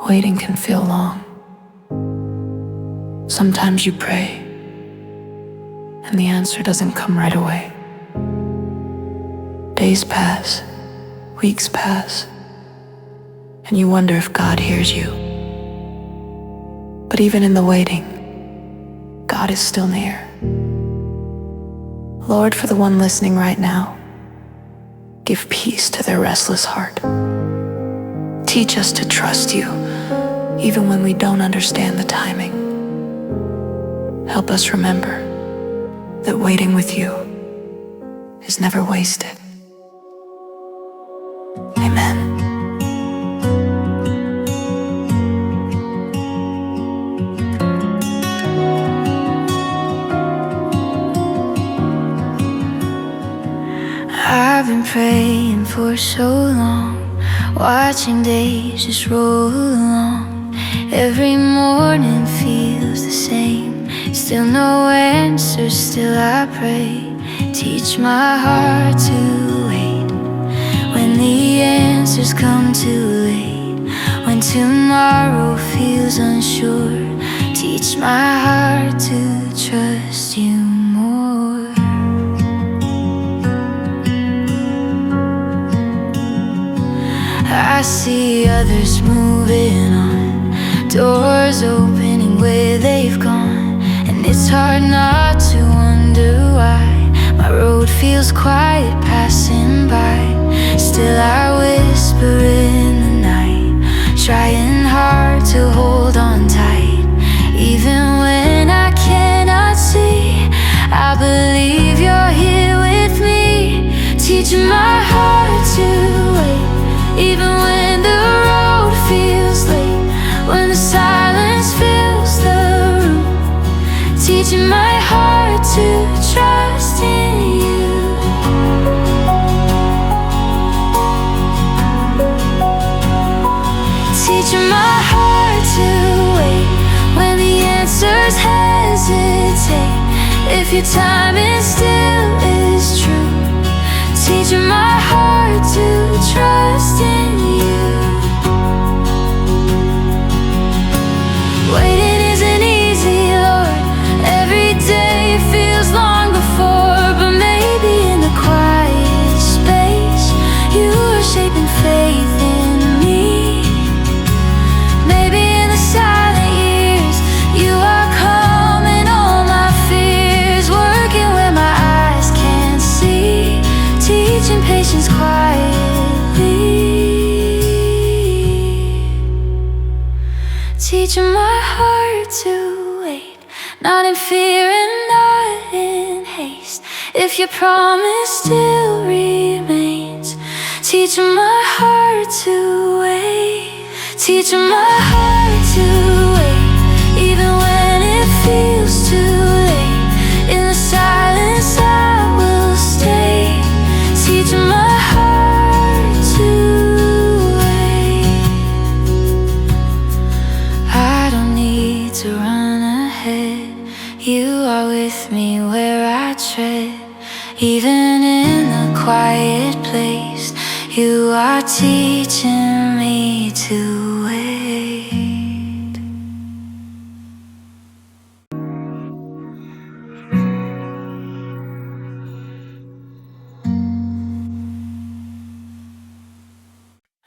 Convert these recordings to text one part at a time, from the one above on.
Waiting can feel long. Sometimes you pray, and the answer doesn't come right away. Days pass, weeks pass, and you wonder if God hears you. But even in the waiting, God is still near. Lord, for the one listening right now, give peace to their restless heart. Teach us to trust you, even when we don't understand the timing. Help us remember that waiting with you is never wasted. Amen. I've been praying for so long, watching days just roll along. Every morning feels the same, still no answers, still I pray. Teach my heart to wait when the answers come too late, when tomorrow feels unsure. Teach my heart to trust you more. I see others moving on, doors opening where they've gone, and it's hard not to wonder why my road feels quiet passing by. Still I whisper in the night, trying hard to hold on tight. Even when I cannot see, I believe you're here with me. Teach my heart to wait, even when the road feels late, when the silence fills the room. Teaching my heart to trust in you. Teaching my heart to wait when the answers hesitate, if your timing still is true. Teaching my heart to trust in you. Waiting isn't easy, Lord. Every day feels long before, but maybe in the quiet space you are shaping faith in me. Maybe in the silent years you are calming all my fears, working where my eyes can't see, teaching patience quietly. Teaching my heart to wait, not in fear and not in haste, if your promise still remains. Teaching my heart to wait. Teaching my heart to wait, even when it feels too late. In the silence I will stay. Teaching my heart to wait. I don't need to run ahead, you are with me where I tread. Even in the quiet place, you are teaching me to wait.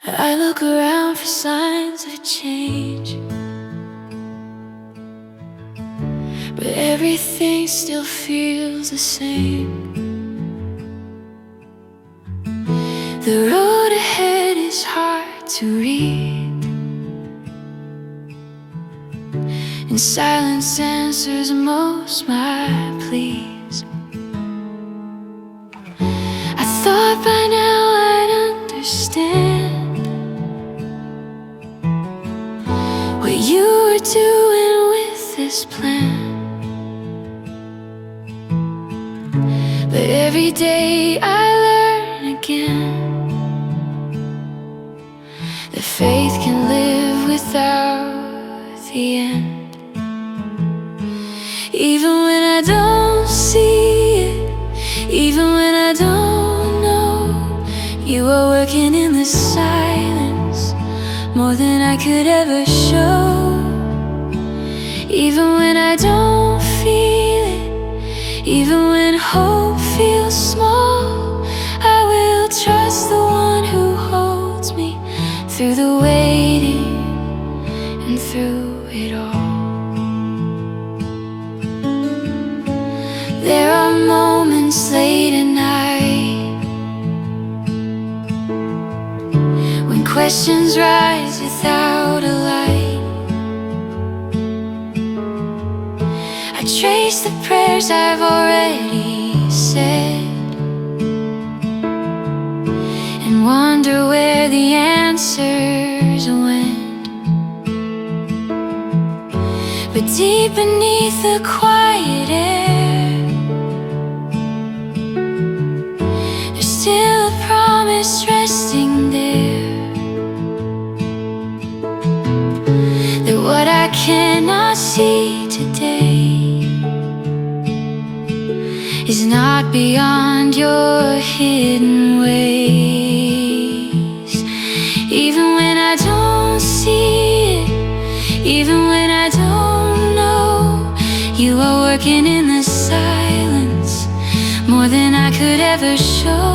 I look around for signs of change, but everything still feels the same. The road ahead is hard to read, and silence answers most my pleas. I thought by now I'd understand what you were doing with this plan, but every day I learn again that faith can live without the end. Even when I don't see it, even when I don't know, you are working in the silence more than I could ever show. Even when I don't feel it, even when hope feels small, I will trust the one who holds me through the waiting and through it all. There are moments late at night when questions rise without a light. I trace the prayers I've already said and wonder where the answers went. But deep beneath the quiet air, there's still a promise resting there, that what I cannot see today is not beyond your hidden ways. Even when I don't see it, even when I don't know, you are working in the silence more than I could ever show.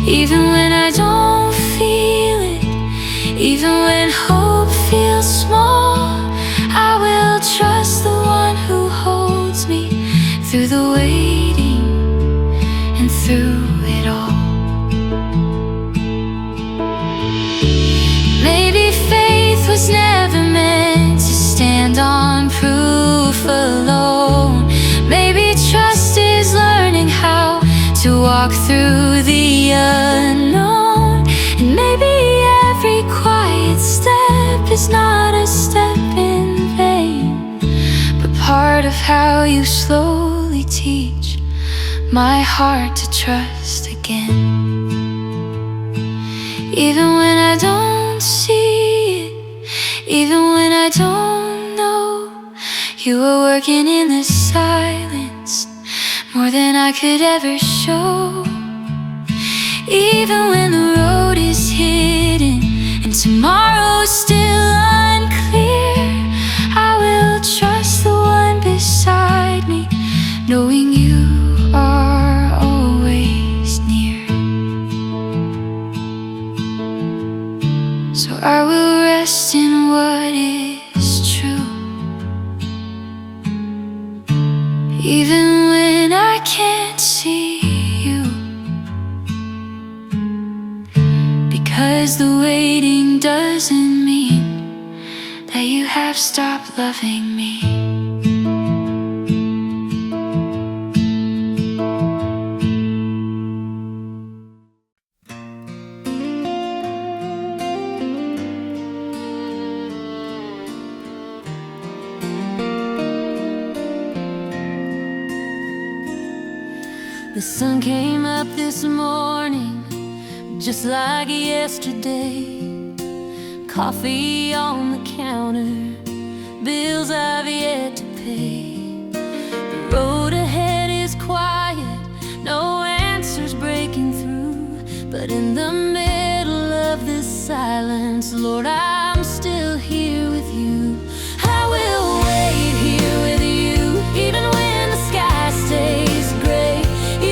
Even when I don't feel it, even when hope feels small, I will trust the one who holds me through the waiting and through it all. Maybe faith was never meant to stand on proof alone. Maybe trust is learning how to walk through the unknown. And maybe every quiet step is not a step in vain, but part of how you slowly teach my heart to trust again. Even when I don't see it, even when I don't know, you are working in the silence more than I could ever show. Even when the road is hidden and tomorrow's still unclear, I will trust the one beside me, knowing you are always near. So I will rest in what is true, even when I can't see you, because the waiting doesn't mean that you have stopped loving me. The sun came up this morning, just like yesterday. Coffee on the counter, bills I've yet to pay. The road ahead is quiet, no answers breaking through. But in the middle of this silence, Lord, I'm still here with you. I will wait here with you, even when the sky stays gray,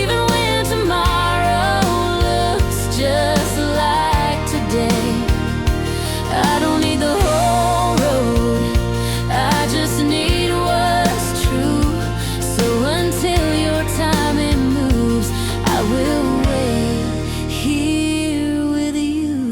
even when tomorrow looks just like today. I don't need the whole road, I just need what's true. So until your timing moves, I will wait here with you.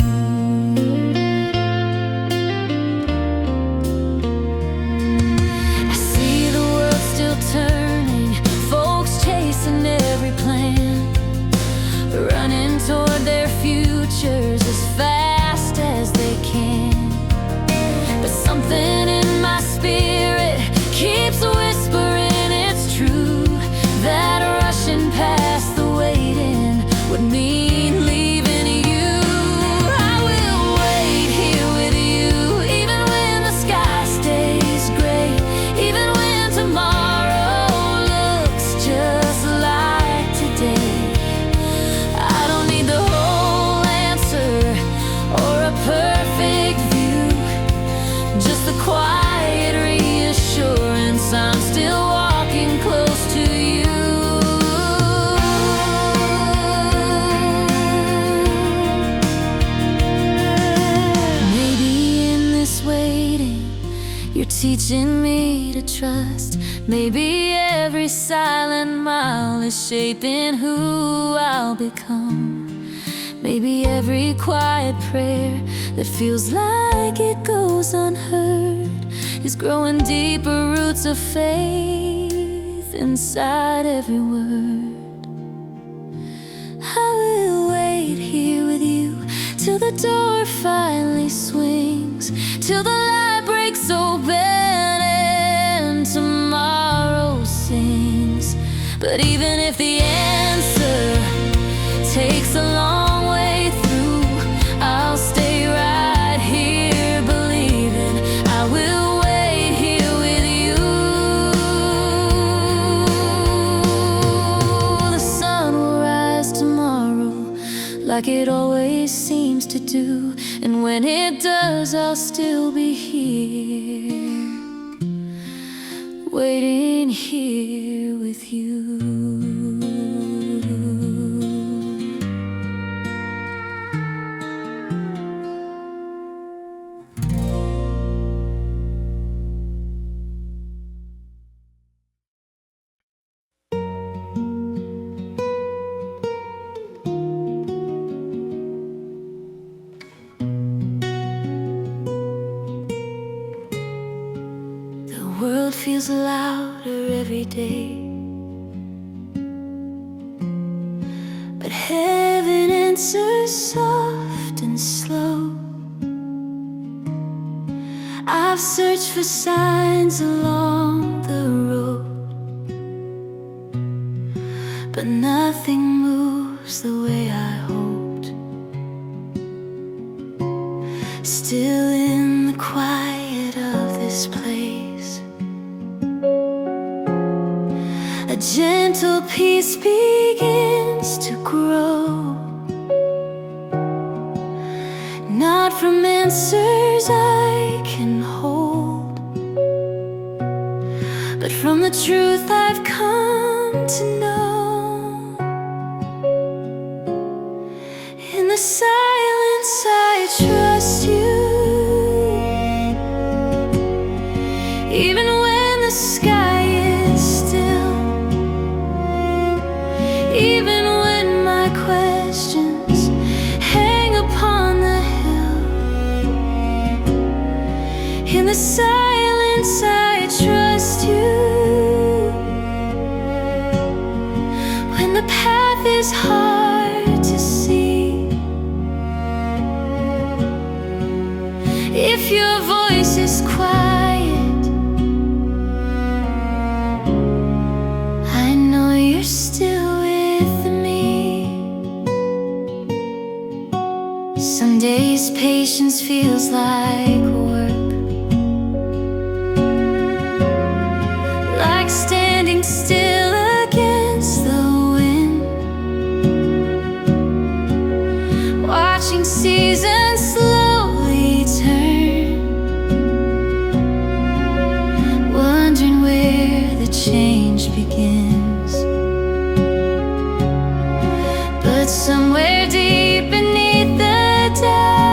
teaching me to trust. Maybe every silent mile is shaping who I'll become. Maybe every quiet prayer that feels like it goes unheard is growing deeper roots of faith inside every word. I will wait here with you till the door finally swings, till the light breaks open and tomorrow sings. But even if the answer takes a long way through, I'll stay right here believing. I will wait here with you. The sun will rise tomorrow like it always seems to do, and when it does, I'll still be here, waiting here with you. The world feels louder every day, but heaven answers soft and slow. I've searched for signs along the road, but nothing moves the way I hoped. Still in the quiet of this place, a gentle peace begins to grow, not from answers I can hold, but from the truth I've come to know. In the silence I trust you, even when the sky is still, even when my questions hang upon the hill. In the silence I trust you, when the path is hard to see. If your voice is quiet, I know you're still with me. Some days patience feels like work, like standing still against the wind, watching seasons slowly turn, wondering where the change begins. But somewhere deep beneath the doubt,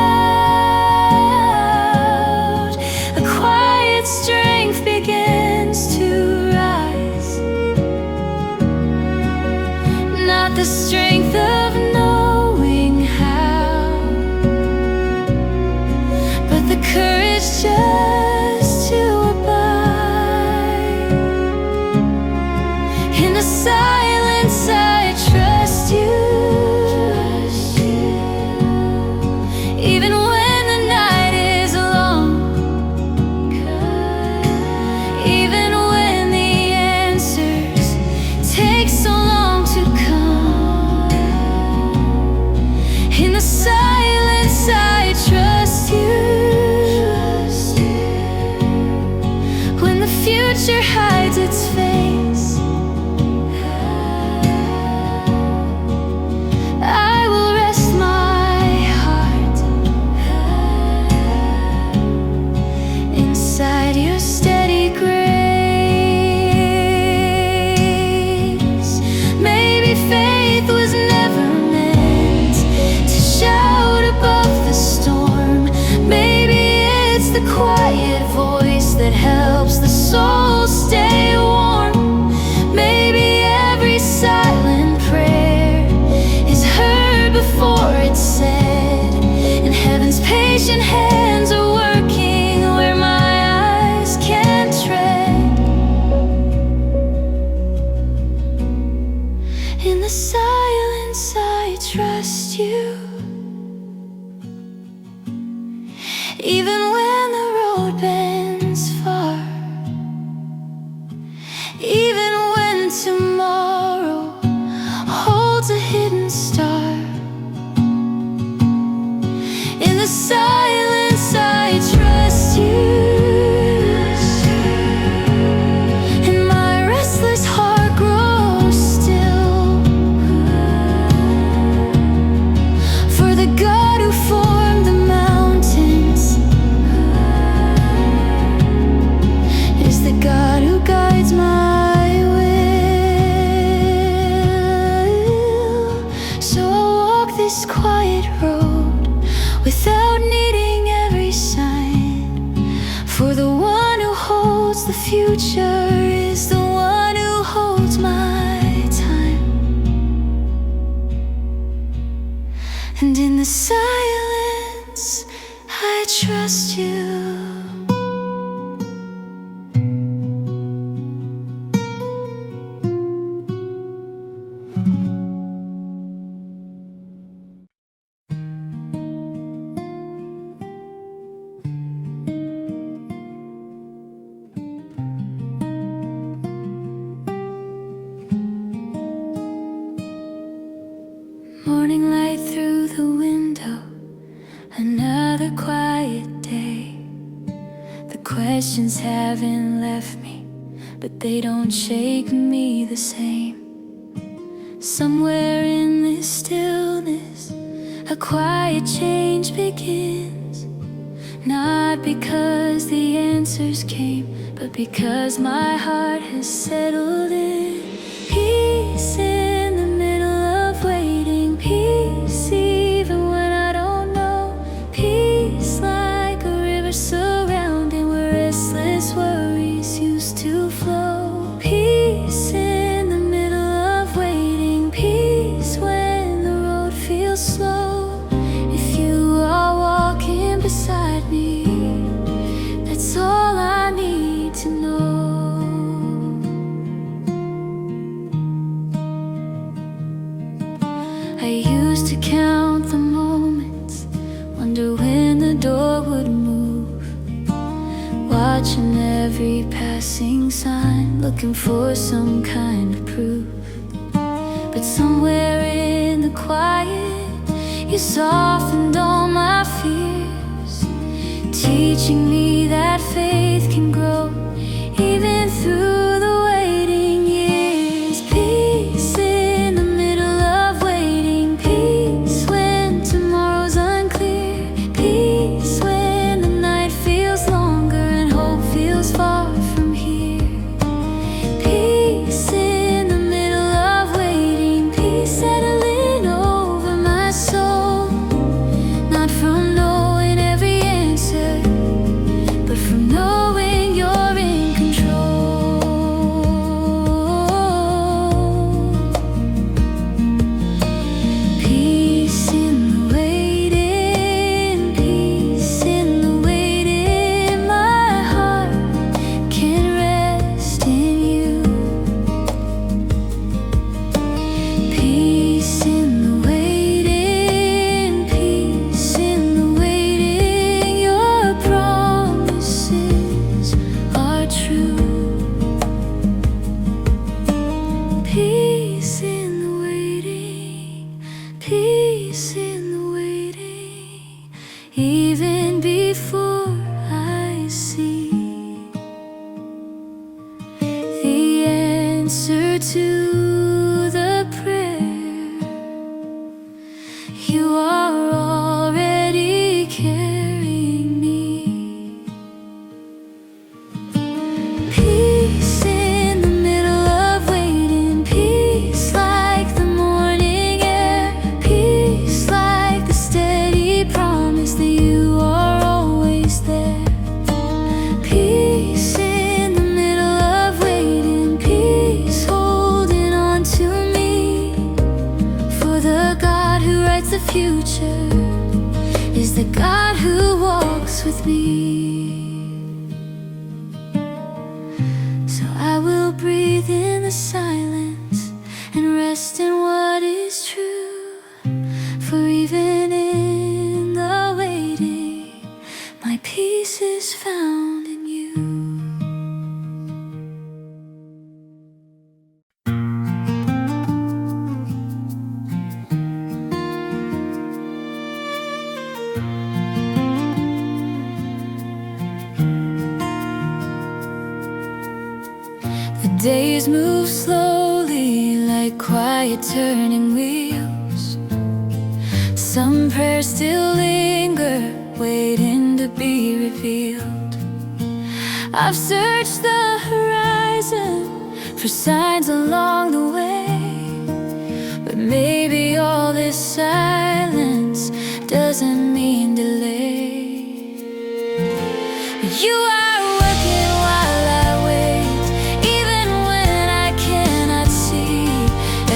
that helps the soul stay warm. Maybe every silent prayer is heard before it's said, and heaven's patient hands are working where my eyes can't tread. In the silence I trust you, even when the road bends far, even when tomorrow holds a hidden star. In the silence I trust you, and my restless heart grows still. For the God who formed the mountains is the God who guides my will. So I'll walk this quiet road without needing every sign, for the one who holds the future is the one who holds my time. And in the silence I trust you. Morning light through the window, another quiet day. The questions haven't left me, but they don't shake me the same. Somewhere in this stillness, a quiet change begins. Not because the answers came, but because my heart has settled in. Peace in the middle of waiting, peace even when I don't know. Peace like a river surrounding where restless worries used to flow. Peace in the middle of waiting, peace when the road feels slow. If you are walking beside me, that's all I need to know. I used to count the moments, wonder when the door would move, watching every passing sign, looking for some kind of proof. But somewhere in the quiet, you softened all my fears, teaching me that faith can grow even through the waiting years. Peace in the middle of waiting, peace when tomorrow's unclear, peace when the night feels longer and hope feels far from here. Peace in the middle of waiting, peace settling over my soul, not from knowing every answer, but from knowing you're in control. Peace in the waiting, peace in the waiting. My heart can rest in you. Peace in the waiting, peace in the waiting. Your promises are true. Peace in the waiting, peace in the waiting. Even before I see the answer to the prayer, you are already carrying me. Peace in the middle of waiting, peace like the morning air, peace like the steady promise that you are always the God who walks with me. So I will breathe in the silence and rest in what is true. For even in the waiting, my peace is found in you. The days move slowly like quiet turning wheels. Some prayers still linger, waiting to be revealed. I've searched the horizon for signs along the way, but maybe all this silence doesn't mean delay. You are working while I wait, even when I cannot see.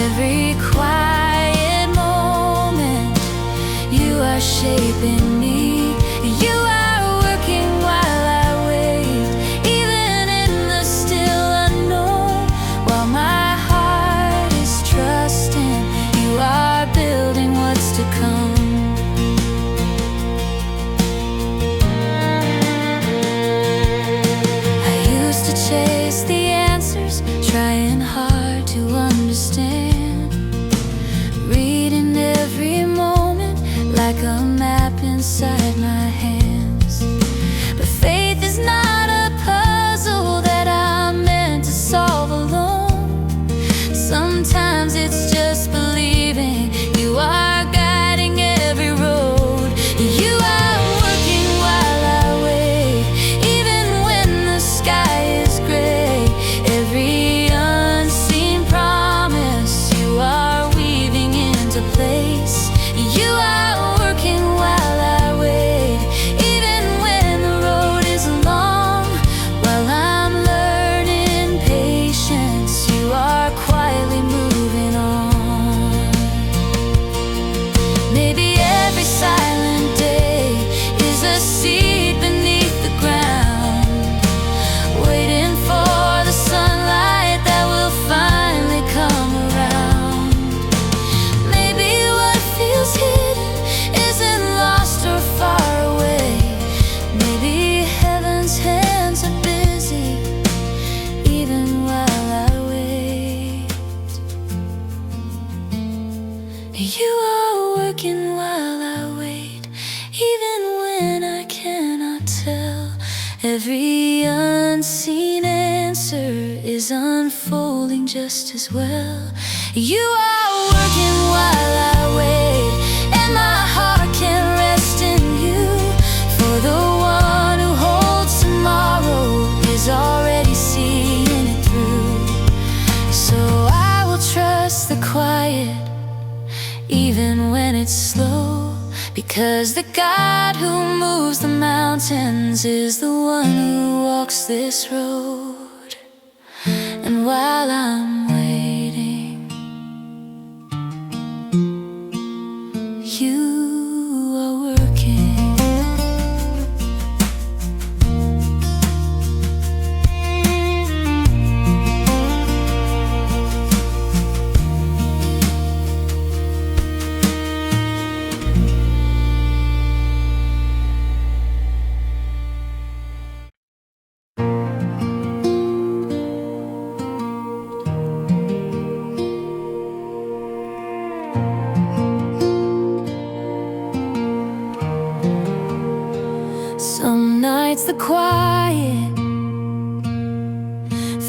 Every quiet moment, you are shaping me. You are working while I wait, even in the still unknown. While my heart is trusting, you are building what's to come. Chase the answers, trying hard to understand, reading every moment like a map inside my hands. But faith is not a puzzle that I'm meant to solve alone. Sometimes it's just believing you are guiding every road. You are working while I wait, even when the sky is gray. Every unseen promise you are weaving into place. You are working while I wait, even when the road is long. While I'm learning patience, you are quietly moving on. Maybe every silent day is a seed beneath the ground, waiting for the sunlight that will finally come around. Maybe what feels hidden isn't lost or far away. Maybe heaven's hands are busy, even while I wait. You are working while I wait, even when I cannot tell. Every unseen answer is unfolding just as well. You are working while I wait, and my heart can rest in you. For the one who holds tomorrow is already seeing it through. So I will trust the quiet, even when it's slow, because the God who moves the mountains is the one who walks this road. And while I'm waiting, you are working. Some nights the quiet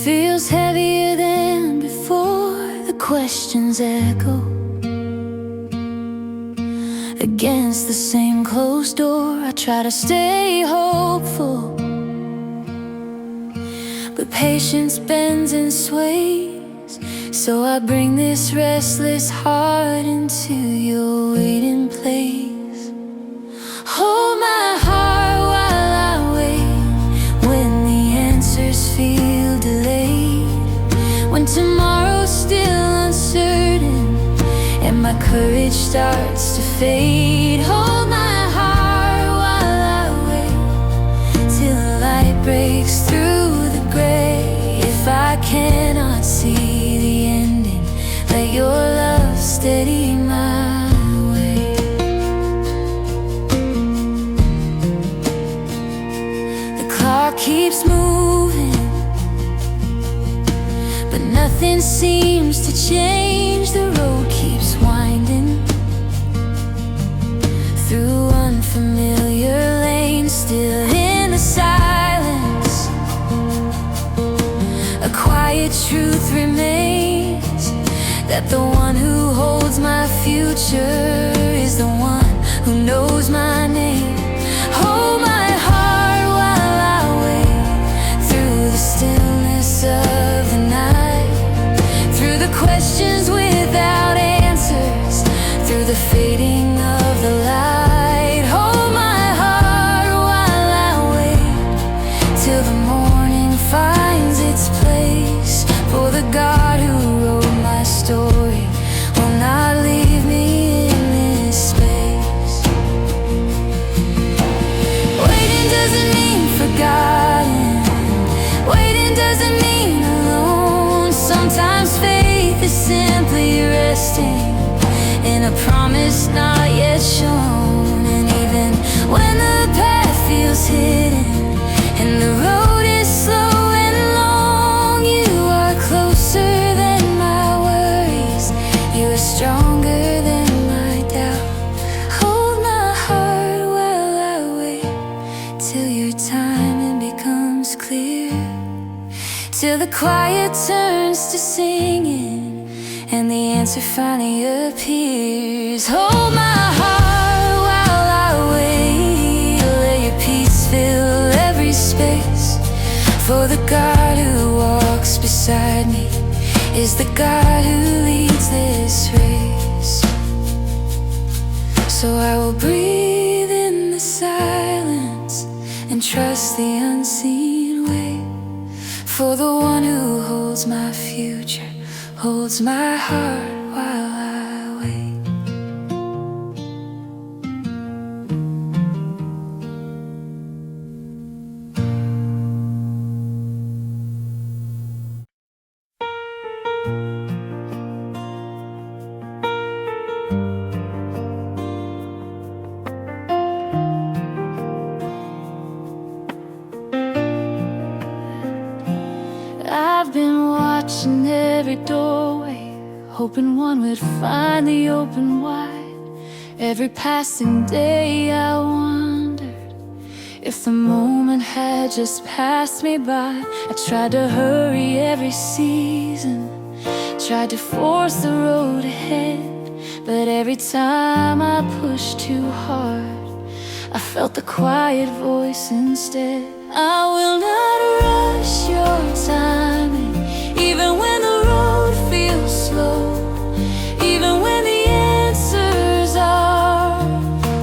feels heavier than before. The questions echo against the same closed door. I try to stay hopeful, but patience bends and sways. So I bring this restless heart into your waiting place. Hold my heart while I wait, when the answers feel delayed, when tomorrow's still uncertain and my courage starts to fade. Hold my heart keeps moving, but nothing seems to change. The road keeps winding through unfamiliar lanes. Still in the silence, a quiet truth remains, that the one who holds my future is the one who knows my name. Hold my heart while I wait, through the stillness of the night, through the questions without answers, through the fading of the light. Hold my heart while I wait, till the morning finds its place. For the God who wrote my story will not leave me in this space. Waiting doesn't mean forgotten. Waiting doesn't mean alone. Sometimes faith is simply resting in a promise not yet shown. And even when the path feels hidden and the road is slow and long, you are closer than my worries. You are stronger than my doubt. Hold my heart while I wait, till your timing becomes clear, till the quiet turns to singing and the answer finally appears. Hold my heart while I wait, let your peace fill every space. For the God who walks beside me is the God who leads this race. So I will breathe in the silence and trust the unseen way. For the one who holds my future holds my heart while I wait. I've been watching every doorway, hoping one would find the open wide. Every passing day I wondered if the moment had just passed me by. I tried to hurry every season, tried to force the road ahead, but every time I pushed too hard, I felt the quiet voice instead. I will not rush your timing, even when the road feels slow, even when the answers are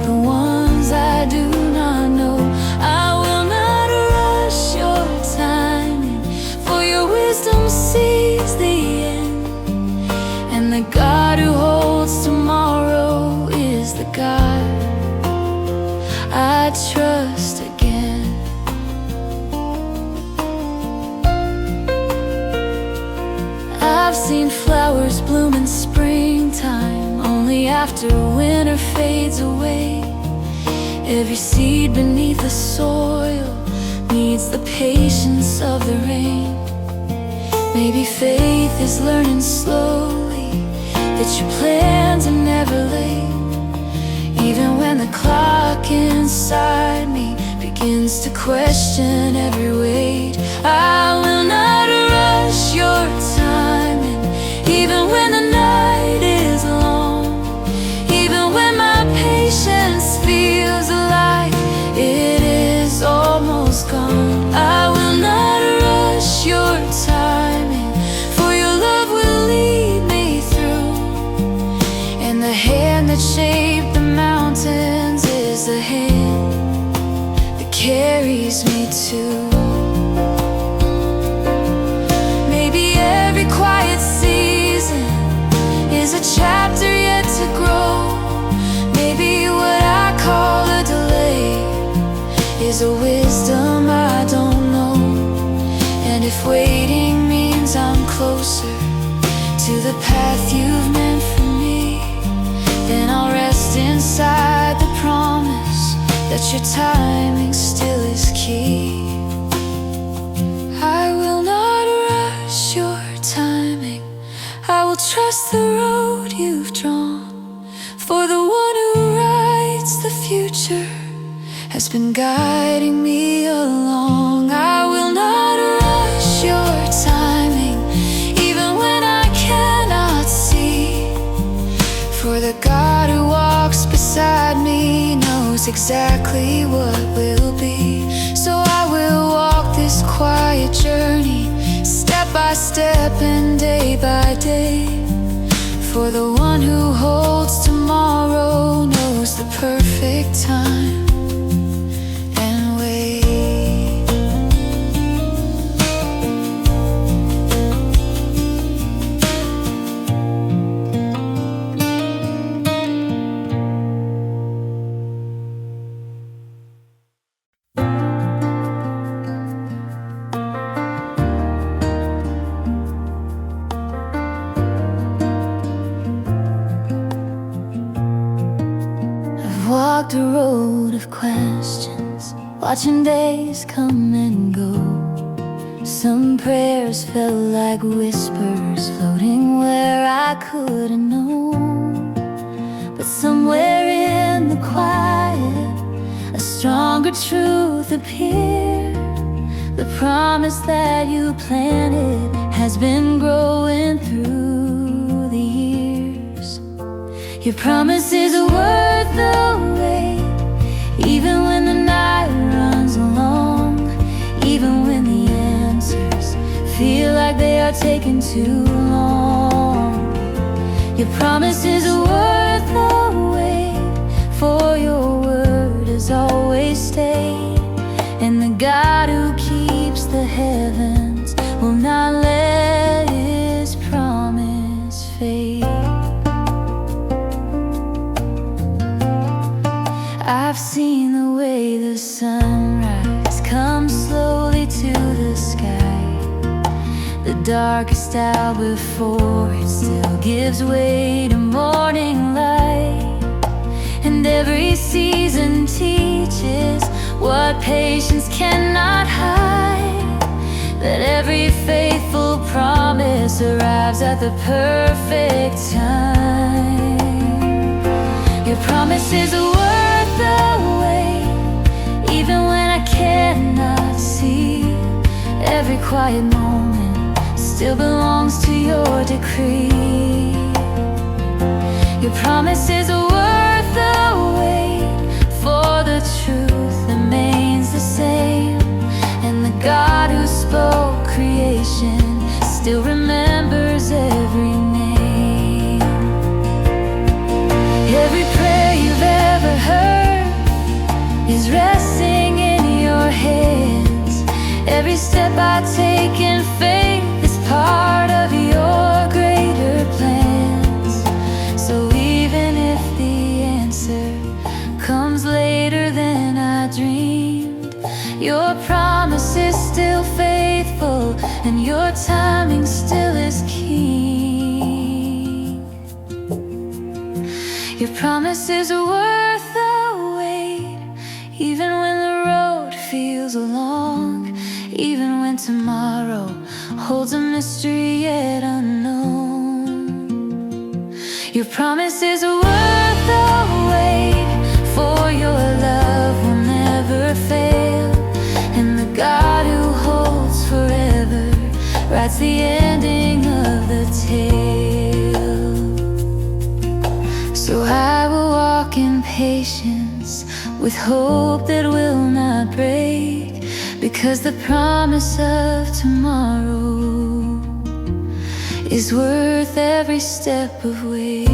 the ones I do not know. I will not rush your timing, for your wisdom sees the end, and the God who holds tomorrow is the God I trust again. I've seen flowers bloom in springtime, only after winter fades away. Every seed beneath the soil needs the patience of the rain. Maybe faith is learning slowly that your plans are never late, even when the clock inside me begins to question every weight. I will not rush your timing, even when the night is long, even when my patience feels like it is almost gone. I will not rush your timing, for your love will lead me through, and the hand that shaped the mountains is the hand that carries me too. Maybe every quiet season is a chapter yet to grow. Maybe what I call a delay is a wisdom I don't know. And if waiting means I'm closer to the path you've meant for me, then I'll rest inside the promise that your timing still is key. the road you've drawn. For the one who writes the future has been guiding me along. I will not rush your timing, even when I cannot see. For the God who walks beside me knows exactly what will be. So I will walk this quiet journey, step by step and day by day. For the one who holds tomorrow knows the perfect time and way. Walked a road of questions, watching days come and go. Some prayers felt like whispers floating where I couldn't know. But somewhere in the quiet, a stronger truth appeared. The promise that you planted has been growing through the years. Your promise is worth the wait, even when the night runs long, even when the answers feel like they are taking too long. Your promise is worth the wait, for your word has always stayed. And the God who keeps the heavens will not let his promise fade. I've seen the way the sunrise comes slowly to the sky. The darkest hour before it still gives way to morning light. And every season teaches what patience cannot hide, that every faithful promise arrives at the perfect time. Your promise is worth the wait, even when I cannot see. Every quiet moment still belongs to your decree. Your promise is worth the wait, for the truth remains the same. And the God who spoke creation still remembers every name. Every prayer you've ever heard is resting in your hands. Every step I take in faith is part of your greater plans. So even if the answer comes later than I dreamed, your promise is still faithful, and your timing still is keen. Your promise is worth the wait, even when the road feels long, even when tomorrow holds a mystery yet unknown. Your promise is worth the wait, for your love will never fail. And the God who holds forever writes the ending of the tale. So I will walk in patience, with hope that will not break, because the promise of tomorrow is worth every step of way.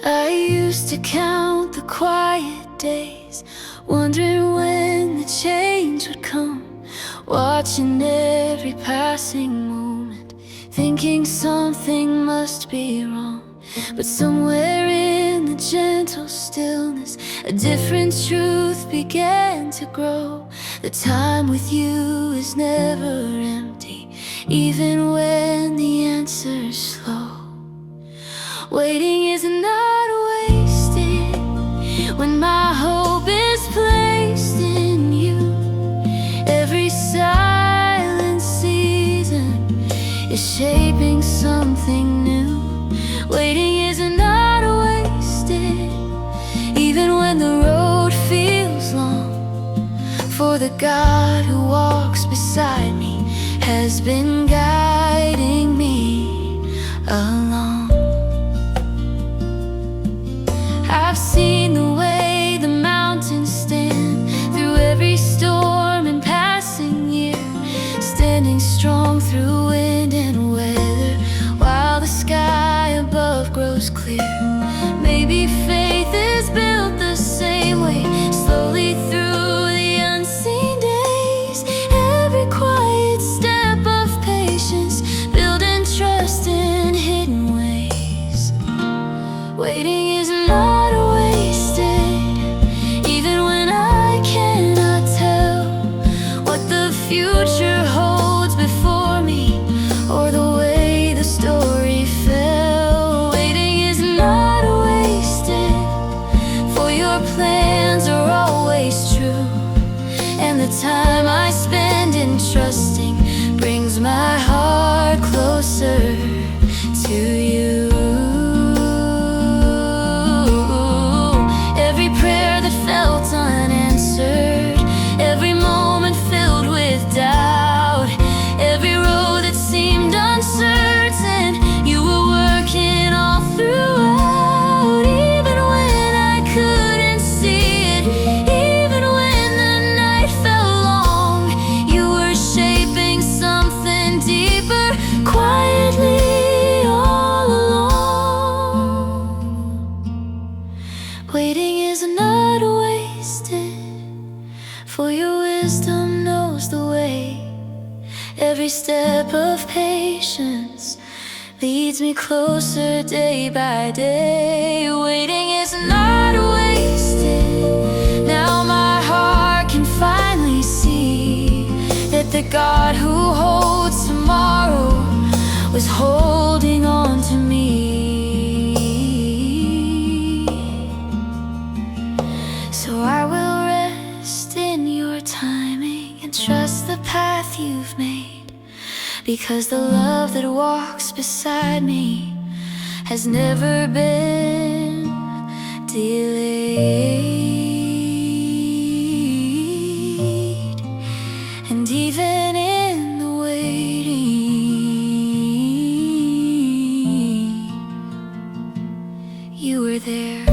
I used to count the quiet days, wondering when the change would come, watching every passing moment, thinking something must be wrong. But somewhere in gentle stillness, a different truth began to grow. The time with you is never empty, even when the answer's slow. Waiting is not wasted when my hope is placed in you. Every silent season is shaping something new. Waiting is not wasted, even when the road feels long. For the God who walks beside me has been guiding me along. I've seen the way the mountains stand through every storm and passing year, standing strong through wind and weather, while the sky above grows clear. Maybe faith is built the same way, slowly through the unseen days. Every quiet step of patience, building trust in hidden ways. Waiting is not wasted, even when I cannot tell what the future holds before me, or the way the story fell. Waiting is not wasted, for your plans are always true, and the time I spend in trusting brings my heart closer to you. Every prayer that felt unanswered, every moment filled with doubt, every road that seemed uncertain, you were working all throughout. Even when I couldn't see it, even when the night felt long, you were shaping something deeper, quietly all along. Waiting is not wasted, for your wisdom knows the way. Every step of patience leads me closer day by day. Waiting is not wasted, now my heart can finally see that the God who holds tomorrow was holding on to me. So I will rest in your timing and trust the path you've made, because the love that walks beside me has never been delayed. And even in the waiting, you were there.